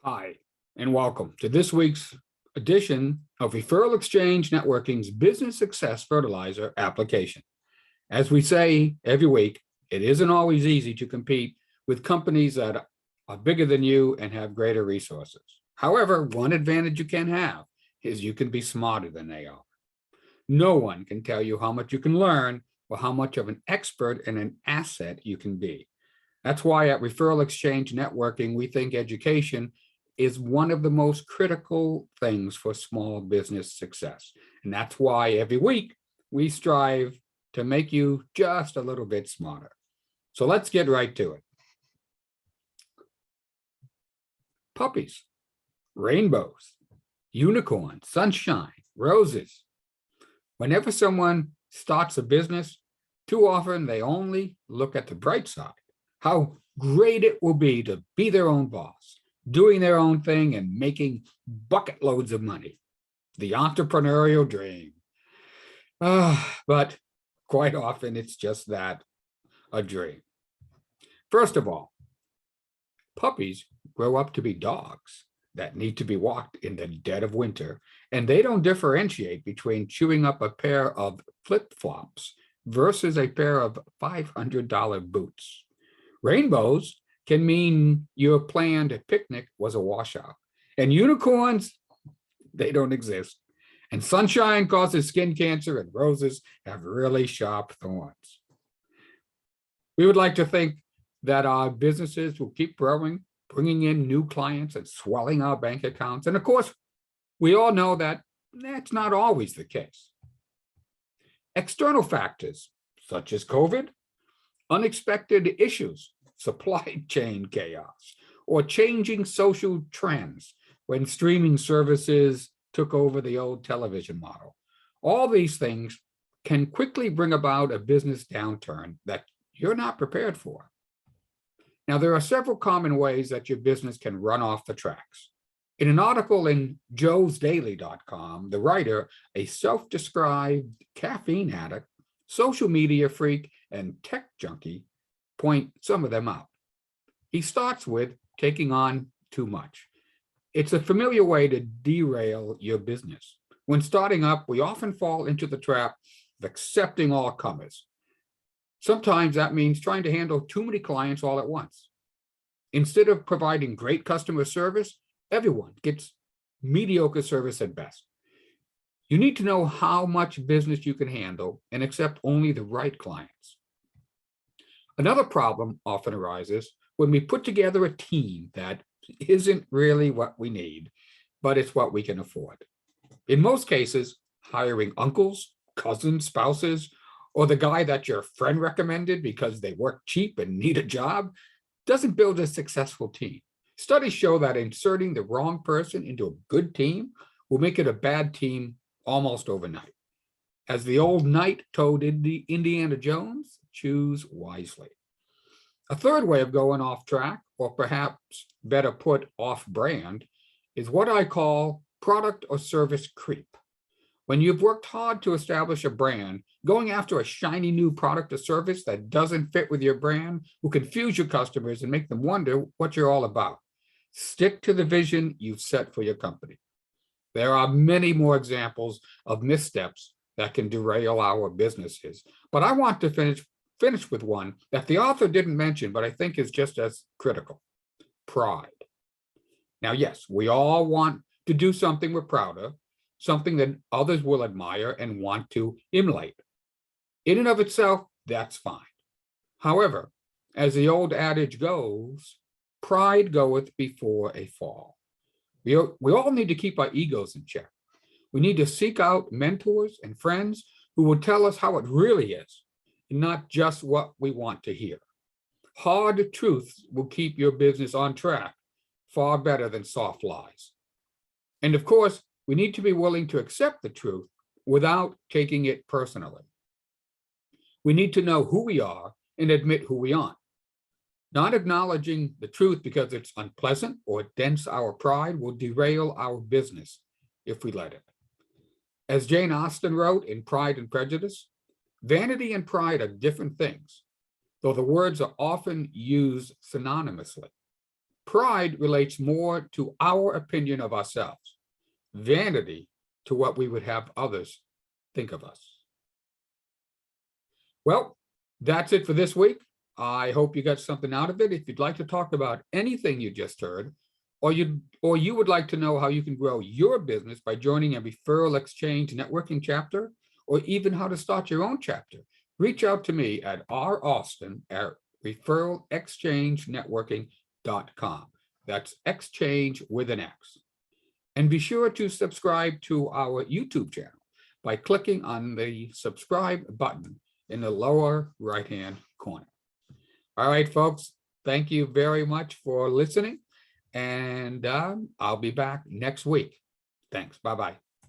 Hi, and welcome to this week's edition of Referral Exchange Networking's Business Success Fertilizer application. As we say every week, it isn't always easy to compete with companies that are bigger than you and have greater resources. However, one advantage you can have is you can be smarter than they are. No one can tell you how much you can learn or how much of an expert and an asset you can be. That's why at Referral Exchange Networking, we think education is one of the most critical things for small business success. And that's why every week we strive to make you just a little bit smarter. So let's get right to it. Puppies, rainbows, unicorns, sunshine, roses. Whenever someone starts a business, too often they only look at the bright side, how great it will be to be their own boss, doing their own thing and making bucket loads of money. The entrepreneurial dream. But quite often it's just that, a dream. First of all, puppies grow up to be dogs that need to be walked in the dead of winter, and they don't differentiate between chewing up a pair of flip-flops versus a pair of $500 boots. Rainbows can mean your planned picnic was a washout. And unicorns, they don't exist. And sunshine causes skin cancer, and roses have really sharp thorns. We would like to think that our businesses will keep growing, bringing in new clients and swelling our bank accounts. And of course, we all know that that's not always the case. External factors such as COVID, unexpected issues, supply chain chaos, or changing social trends when streaming services took over the old television model. All these things can quickly bring about a business downturn that you're not prepared for. Now, there are several common ways that your business can run off the tracks. In an article in joesdaily.com, the writer, a self-described caffeine addict, social media freak, and tech junkie, point some of them out. He starts with taking on too much. It's a familiar way to derail your business. When starting up, we often fall into the trap of accepting all comers. Sometimes that means trying to handle too many clients all at once. Instead of providing great customer service, everyone gets mediocre service at best. You need to know how much business you can handle and accept only the right clients. Another problem often arises when we put together a team that isn't really what we need, but it's what we can afford. In most cases, hiring uncles, cousins, spouses, or the guy that your friend recommended because they work cheap and need a job doesn't build a successful team. Studies show that inserting the wrong person into a good team will make it a bad team almost overnight. As the old knight told Indiana Jones, choose wisely. A third way of going off track, or perhaps better put, off brand, is what I call product or service creep. When you've worked hard to establish a brand, going after a shiny new product or service that doesn't fit with your brand will confuse your customers and make them wonder what you're all about. Stick to the vision you've set for your company. There are many more examples of missteps that can derail our businesses, but I want to finish with one that the author didn't mention, but I think is just as critical: pride. Now, yes, we all want to do something we're proud of, something that others will admire and want to emulate. In and of itself, that's fine. However, as the old adage goes, pride goeth before a fall. We all need to keep our egos in check. We need to seek out mentors and friends who will tell us how it really is, and not just what we want to hear. Hard truths will keep your business on track far better than soft lies. And of course, we need to be willing to accept the truth without taking it personally. We need to know who we are and admit who we aren't. Not acknowledging the truth because it's unpleasant or dents our pride will derail our business if we let it. As Jane Austen wrote in Pride and Prejudice, vanity and pride are different things, though the words are often used synonymously. Pride relates more to our opinion of ourselves. Vanity to what we would have others think of us. Well, that's it for this week. I hope you got something out of it. If you'd like to talk about anything you just heard, or you would like to know how you can grow your business by joining a referral exchange networking chapter, or even how to start your own chapter, reach out to me at raustin@referralexchangenetworking.com. That's exchange with an X. And be sure to subscribe to our YouTube channel by clicking on the subscribe button in the lower right-hand corner. All right, folks, thank you very much for listening, and I'll be back next week. Thanks. Bye-bye.